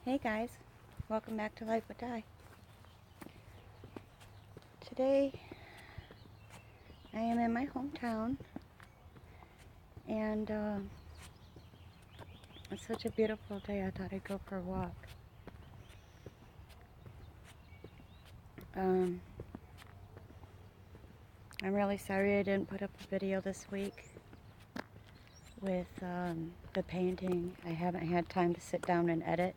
Hey guys, welcome back to Life with Di. Today I am in my hometown and it's such a beautiful day. I thought I'd go for a walk. I'm really sorry I didn't put up a video this week with the painting. I haven't had time to sit down and edit.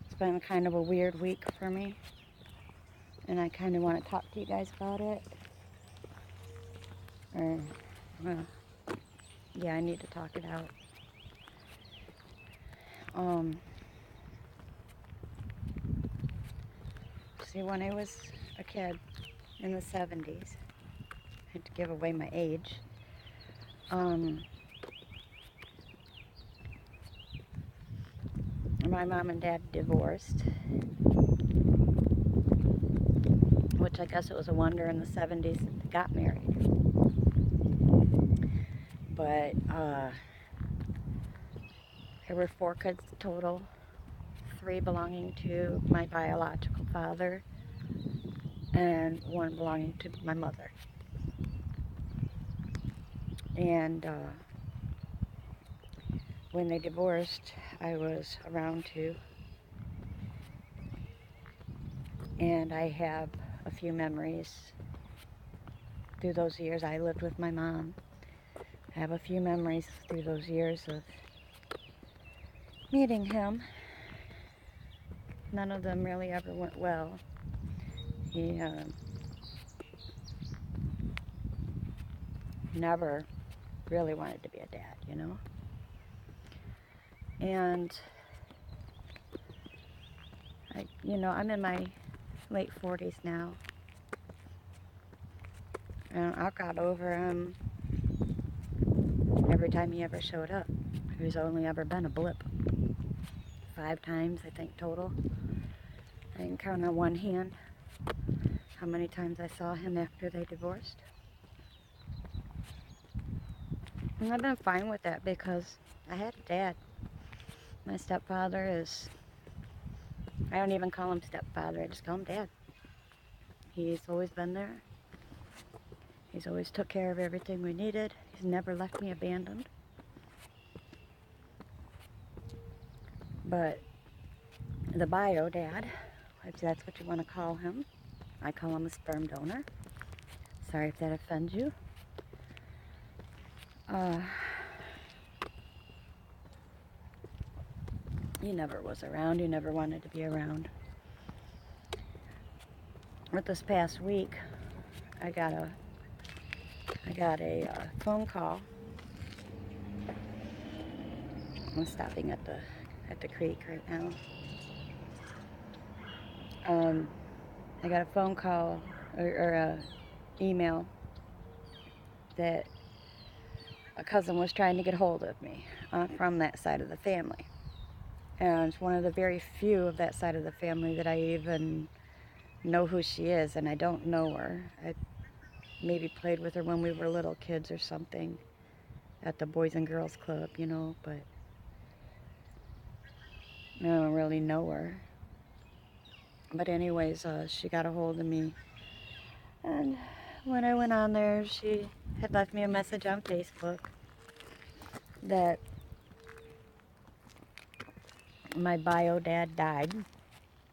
It's been kind of a weird week for me, and I kind of want to talk to you guys about it. Well, yeah, I need to talk it out. See, when I was a kid in the 70s, I had to give away my age. My mom and dad divorced, which I guess it was a wonder in the 70s that they got married. But there were 4 kids total, 3 belonging to my biological father and 1 belonging to my mother. And when they divorced, I was around 2, and I have a few memories through those years. I lived with my mom. I have a few memories through those years of meeting him. None of them really ever went well. He never really wanted to be a dad, you know? And I'm in my late 40s now, and I got over him every time he ever showed up. He's only ever been a blip. 5 times, I think, total. I can count on one hand how many times I saw him after they divorced. And I've been fine with that because I had a dad. My stepfather is, I don't even call him stepfather, I just call him Dad. He's always been there. He's always took care of everything we needed. He's never left me abandoned. But the bio dad, if that's what you want to call him, I call him a sperm donor. Sorry if that offends you. He never was around. He never wanted to be around. But this past week, I got a phone call. I'm stopping at the creek right now. I got a phone call or a email that a cousin was trying to get hold of me from that side of the family. And it's one of the very few of that side of the family that I even know who she is, and I don't know her. I maybe played with her when we were little kids or something at the Boys and Girls Club, but I don't really know her. But anyways, she got a hold of me, and when I went on there, she had left me a message on Facebook that my bio dad died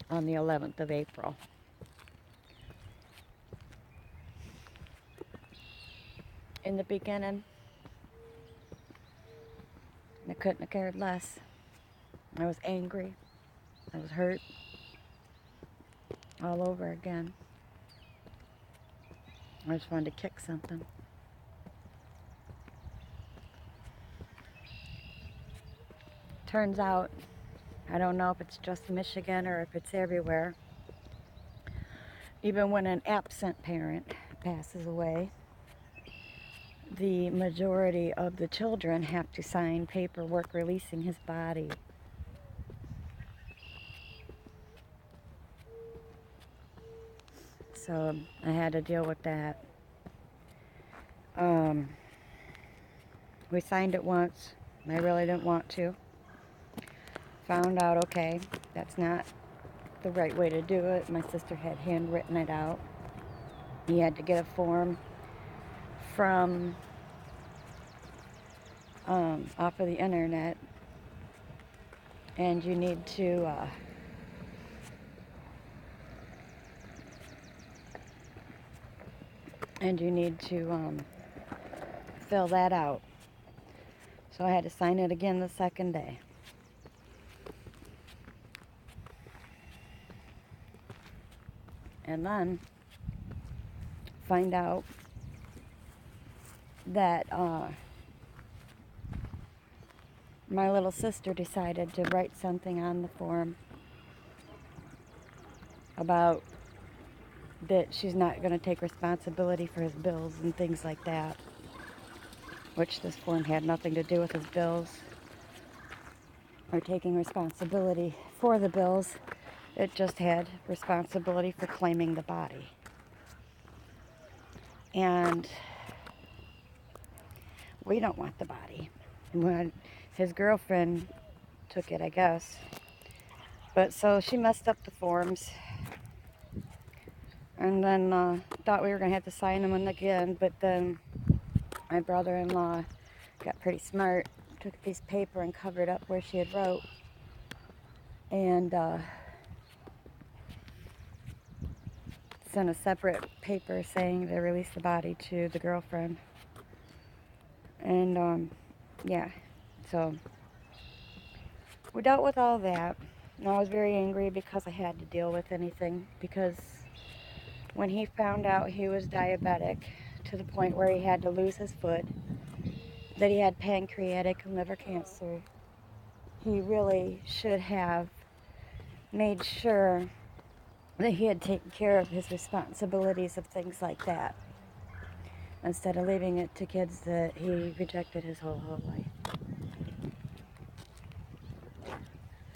on the 11th of April. In the beginning, I couldn't have cared less. I was angry. I was hurt. All over again. I just wanted to kick something. Turns out, I don't know if it's just Michigan or if it's everywhere, even when an absent parent passes away, the majority of the children have to sign paperwork releasing his body. So I had to deal with that. We signed it once. I really didn't want to. Found out, okay, that's not the right way to do it. My sister had handwritten it out. You had to get a form from off of the internet, and you need to fill that out. So I had to sign it again the second day. And then find out that my little sister decided to write something on the form about that she's not going to take responsibility for his bills and things like that, which this form had nothing to do with his bills or taking responsibility for the bills. It just had responsibility for claiming the body. And we don't want the body. And when his girlfriend took it, I guess. But so she messed up the forms. And then thought we were going to have to sign them in again. But then my brother-in-law got pretty smart. Took a piece of paper and covered up where she had wrote. And sent a separate paper saying to release the body to the girlfriend. And yeah, so we dealt with all that. And I was very angry because I had to deal with anything, because when he found out he was diabetic to the point where he had to lose his foot, that he had pancreatic and liver cancer, he really should have made sure that he had taken care of his responsibilities of things like that, instead of leaving it to kids that he rejected his whole life.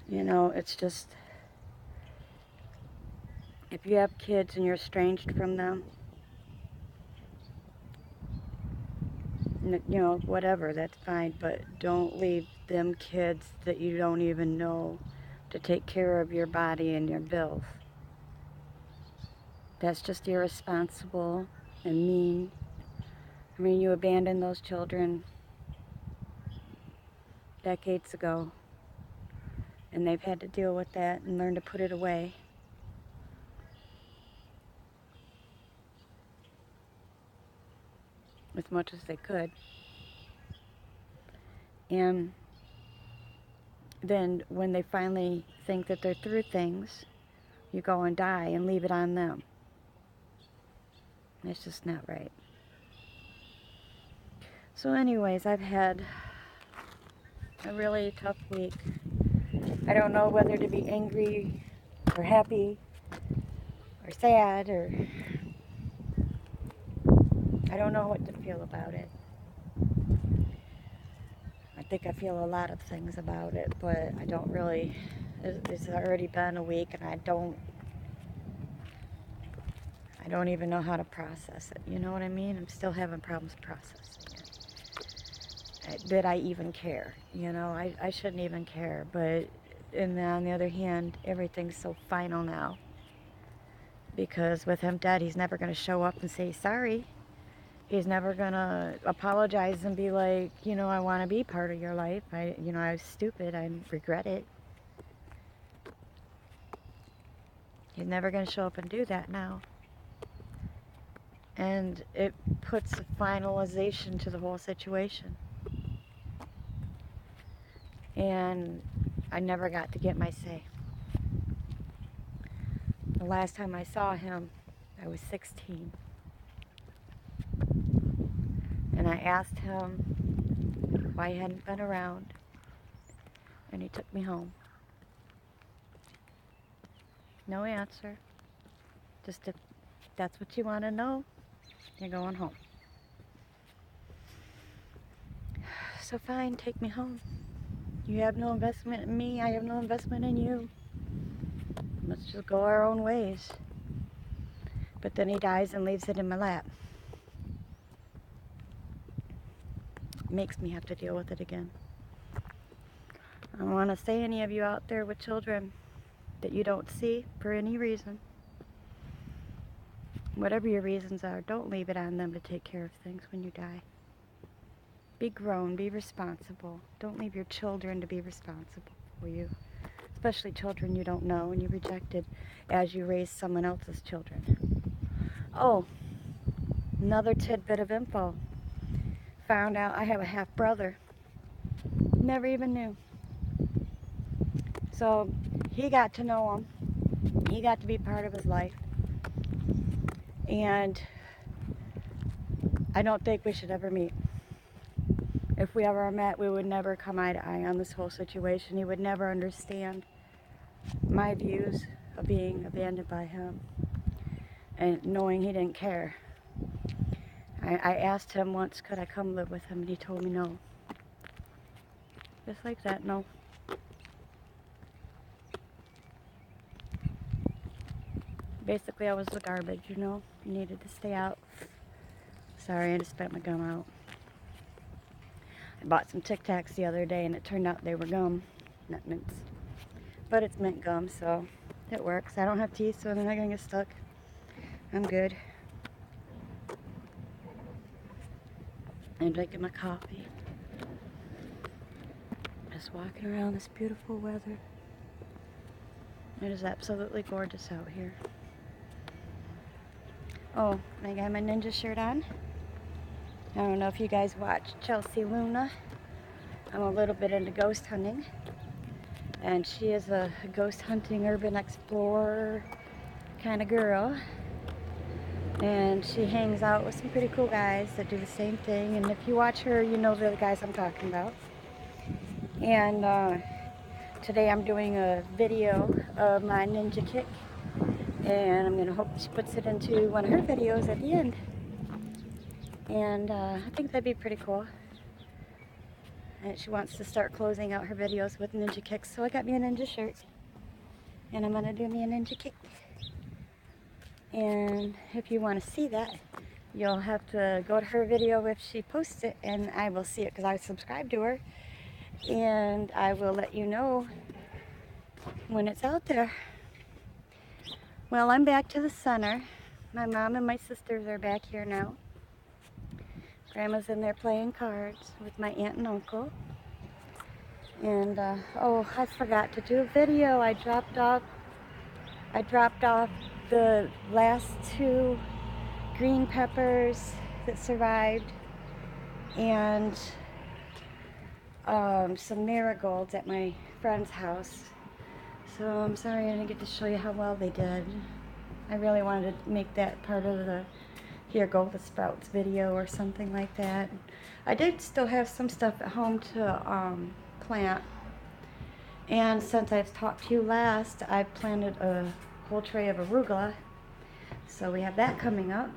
You know, it's just, if you have kids and you're estranged from them, you know, whatever, that's fine, but don't leave them kids that you don't even know to take care of your body and your bills. That's just irresponsible and mean. I mean, you abandoned those children decades ago, and they've had to deal with that and learn to put it away. As much as they could. And then when they finally think that they're through things, you go and die and leave it on them. It's just not right. So anyways, I've had a really tough week. I don't know whether to be angry or happy or sad, or I don't know what to feel about it. I think I feel a lot of things about it, but I don't really. It's already been a week, and I don't even know how to process it. You know what I mean? I'm still having problems processing it. Did I even care? You know, I shouldn't even care. But on the other hand, everything's so final now. Because with him dead, he's never going to show up and say sorry. He's never going to apologize and be like, you know, I want to be part of your life. I was stupid. I regret it. He's never going to show up and do that now. And it puts a finalization to the whole situation. And I never got to get my say. The last time I saw him, I was 16. And I asked him why he hadn't been around. And he took me home. No answer. Just if that's what you want to know, you're going home. So fine, take me home. You have no investment in me, I have no investment in you. Let's just go our own ways. But then he dies and leaves it in my lap. Makes me have to deal with it again. I don't want to say any of you out there with children that you don't see for any reason, whatever your reasons are, don't leave it on them to take care of things when you die. Be grown, be responsible. Don't leave your children to be responsible for you, especially children you don't know and you rejected as you raise someone else's children. Oh, another tidbit of info. Found out I have a half brother. Never even knew. So he got to know him. He got to be part of his life. And I don't think we should ever meet. If we ever met, we would never come eye to eye on this whole situation. He would never understand my views of being abandoned by him and knowing he didn't care. I asked him once, could I come live with him, and he told me no. Just like that, no. Basically, I was the garbage, you know. You needed to stay out. Sorry, I just spit my gum out. I bought some Tic Tacs the other day, and it turned out they were gum, not mints. But it's mint gum, so it works. I don't have teeth, so they're not gonna get stuck. I'm good. I'm drinking my coffee. Just walking around this beautiful weather. It is absolutely gorgeous out here. Oh, I got my ninja shirt on. I don't know if you guys watch Chelsea Luna. I'm a little bit into ghost hunting. And she is a ghost hunting urban explorer kind of girl. And she hangs out with some pretty cool guys that do the same thing. And if you watch her, you know the guys I'm talking about. And today I'm doing a video of my ninja kick. And I'm going to hope she puts it into one of her videos at the end. And I think that'd be pretty cool. And she wants to start closing out her videos with ninja kicks. So I got me a ninja shirt. And I'm going to do me a ninja kick. And if you want to see that, you'll have to go to her video if she posts it, and I will see it because I subscribe to her, and I will let you know when it's out there. Well, I'm back to the center. My mom and my sisters are back here now. Grandma's in there playing cards with my aunt and uncle. And oh, I forgot to do a video. I dropped off the last 2 green peppers that survived, and some marigolds at my friend's house. So I'm sorry I didn't get to show you how well they did. I really wanted to make that part of the Here Go the Sprouts video or something like that. I did still have some stuff at home to plant, and since I've talked to you last, I planted a whole tray of arugula, so we have that coming up.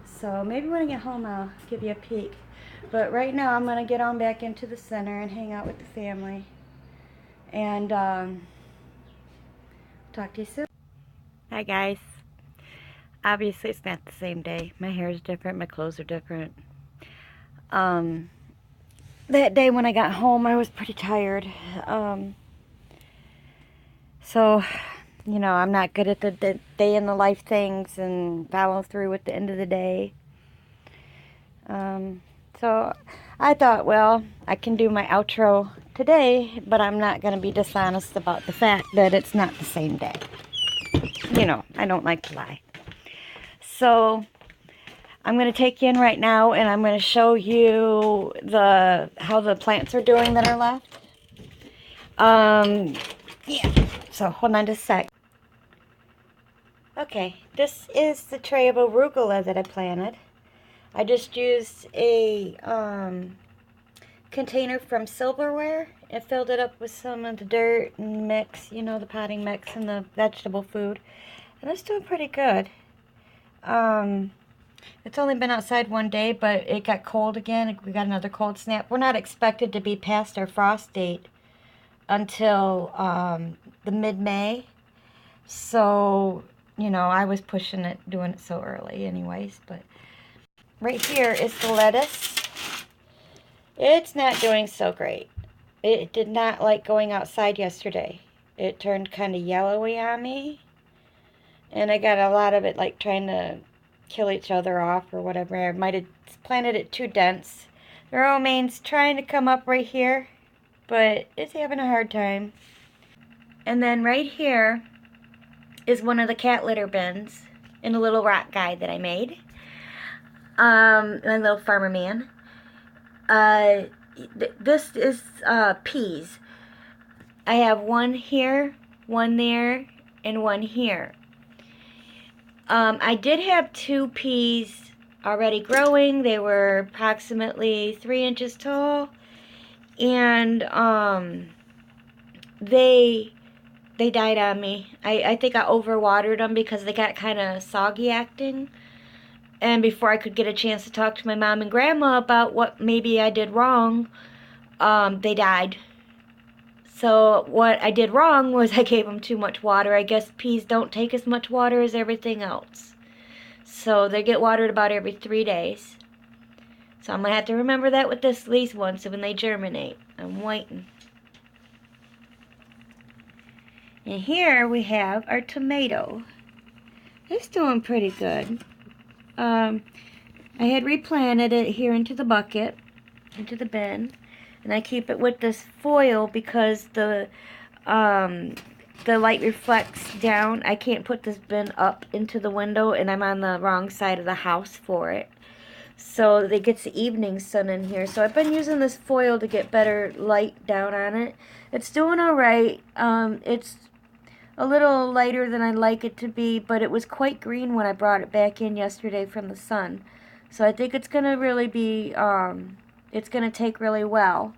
So maybe when I get home I'll give you a peek, but right now I'm gonna get on back into the center and hang out with the family, and talk to you soon. Hi guys. Obviously it's not the same day. My hair is different, my clothes are different. That day when I got home I was pretty tired, so you know, I'm not good at the day in the life things and follow through at the end of the day. So I thought, well, I can do my outro today, but I'm not going to be dishonest about the fact that it's not the same day. You know, I don't like to lie. So I'm going to take you in right now, and I'm going to show you how the plants are doing that are left. Yeah, so hold on just a sec. Okay, this is the tray of arugula that I planted. I just used a container from silverware and filled it up with some of the dirt and mix, you know, the potting mix and the vegetable food. And it's doing pretty good. It's only been outside one day, but it got cold again. We got another cold snap. We're not expected to be past our frost date until the mid-May. So, you know, I was pushing it, doing it so early anyways. But right here is the lettuce. It's not doing so great. It did not like going outside yesterday. It turned kind of yellowy on me. And I got a lot of it like trying to kill each other off or whatever. I might have planted it too dense. The romaine's trying to come up right here, but it's having a hard time. And then right here is one of the cat litter bins in a little rock guy that I made. My little farmer man. This is peas. I have one here, one there, and one here. I did have 2 peas already growing. They were approximately 3 inches tall, and they died on me. I think I overwatered them because they got kind of soggy acting. And before I could get a chance to talk to my mom and grandma about what maybe I did wrong, they died. So what I did wrong was I gave them too much water. I guess peas don't take as much water as everything else. So they get watered about every 3 days. So I'm going to have to remember that with these ones so when they germinate. I'm waiting. And here we have our tomato. It's doing pretty good. I had replanted it here into the bucket, into the bin. And I keep it with this foil because the light reflects down. I can't put this bin up into the window, and I'm on the wrong side of the house for it. So it gets the evening sun in here. So I've been using this foil to get better light down on it. It's doing alright. It's a little lighter than I'd like it to be, but it was quite green when I brought it back in yesterday from the sun. So I think it's going to really be, it's going to take really well.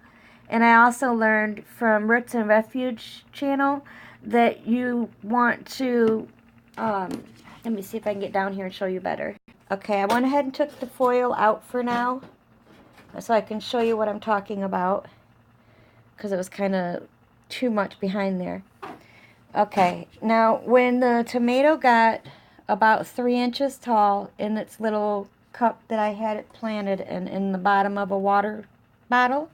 And I also learned from Roots and Refuge channel that you want to, let me see if I can get down here and show you better. Okay, I went ahead and took the foil out for now, so I can show you what I'm talking about, because it was kind of too much behind there. Okay, now when the tomato got about 3 inches tall in its little cup that I had it planted in the bottom of a water bottle,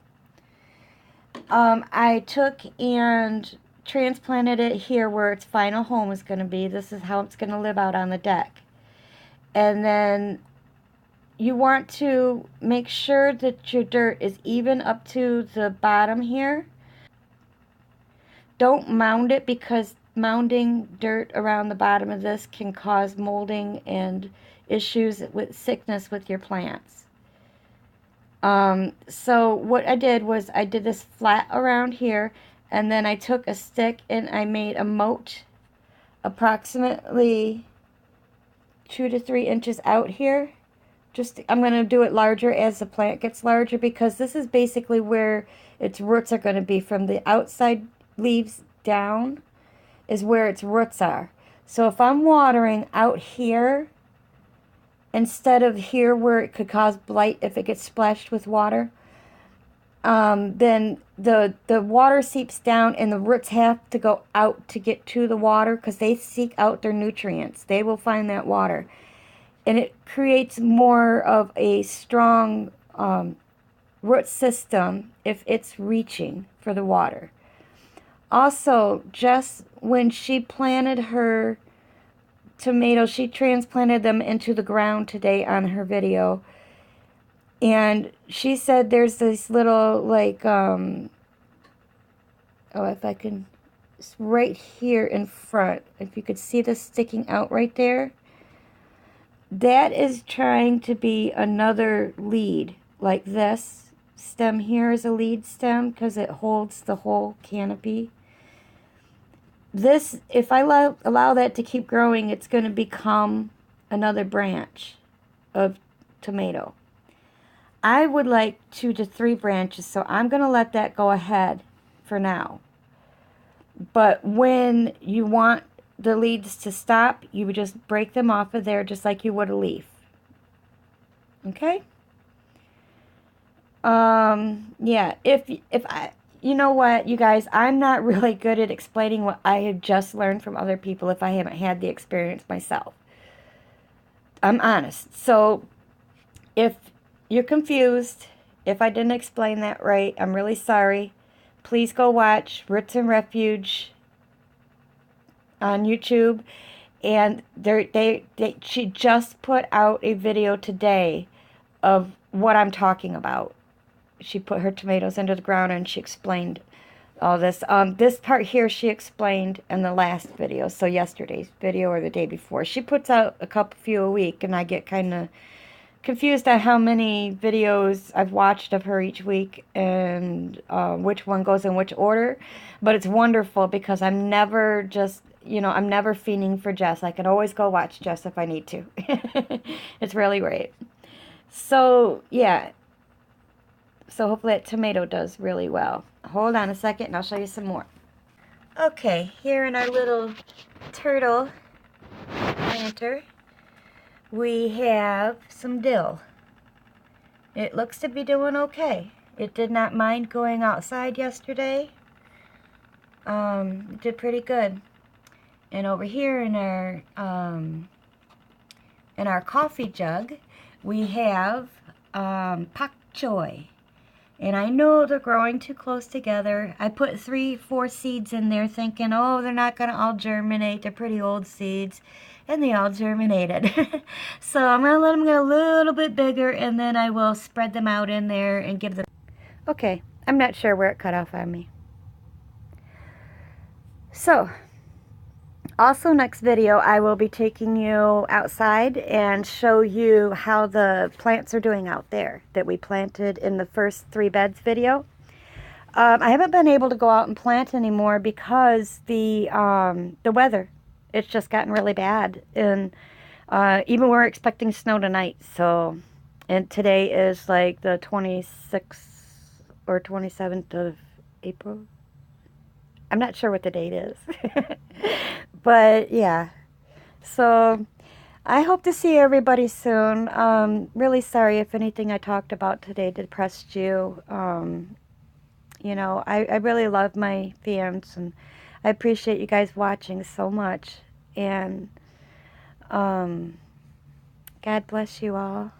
I took and transplanted it here where its final home is going to be. This is how it's going to live out on the deck. And then you want to make sure that your dirt is even up to the bottom here. Don't mound it, because mounding dirt around the bottom of this can cause molding and issues with sickness with your plants. So what I did was I did this flat around here, and then I took a stick and I made a moat approximately 2 to 3 inches out here. I'm going to do it larger as the plant gets larger, because this is basically where its roots are going to be. From the outside leaves down is where its roots are. So if I'm watering out here instead of here where it could cause blight if it gets splashed with water, then the water seeps down and the roots have to go out to get to the water, because they seek out their nutrients. They will find that water. And it creates more of a strong root system if it's reaching for the water. Also, just when she planted her tomatoes, she transplanted them into the ground today on her video. And she said there's this little, like, oh, if I can, it's right here in front. If you could see this sticking out right there. That is trying to be another lead. Like this stem here is a lead stem because it holds the whole canopy. This, if I allow that to keep growing, it's going to become another branch of tomato. I would like 2 to 3 branches, so I'm going to let that go ahead for now. But when you want the leads to stop, you would just break them off of there just like you would a leaf. Okay? Yeah, if I, you know what, you guys, I'm not really good at explaining what I have just learned from other people if I haven't had the experience myself. I'm honest. So if you're confused, if I didn't explain that right, I'm really sorry. please go watch Roots and Refuge on YouTube. And she just put out a video today of what I'm talking about. She put her tomatoes into the ground and she explained all this. This part here she explained in the last video, so yesterday's video or the day before. She puts out a few a week, and I get kind of confused at how many videos I've watched of her each week and which one goes in which order. But it's wonderful because I'm never just, I'm never fiending for Jess. I can always go watch Jess if I need to. It's really great. So, yeah. So hopefully that tomato does really well. Hold on a second and I'll show you some more. Okay, here in our little turtle planter, we have some dill. It looks to be doing okay. It did not mind going outside yesterday. It did pretty good. And over here in our coffee jug, we have Popjoy. And I know they're growing too close together. I put 3-4 seeds in there thinking, oh, they're not going to all germinate. They're pretty old seeds. And they all germinated. So I'm going to let them get a little bit bigger, and then I will spread them out in there and give them... Okay, I'm not sure where it cut off on me. So, also next video I will be taking you outside and show you how the plants are doing out there that we planted in the first 3 beds video. I haven't been able to go out and plant anymore because the weather, it's just gotten really bad, and even we're expecting snow tonight. So, and today is like the 26th or 27th of April. I'm not sure what the date is. But yeah, so I hope to see everybody soon. Really sorry if anything I talked about today depressed you. I really love my fans, and I appreciate you guys watching so much. And God bless you all.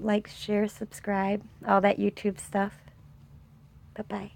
Like, share, subscribe, all that YouTube stuff. Bye-bye.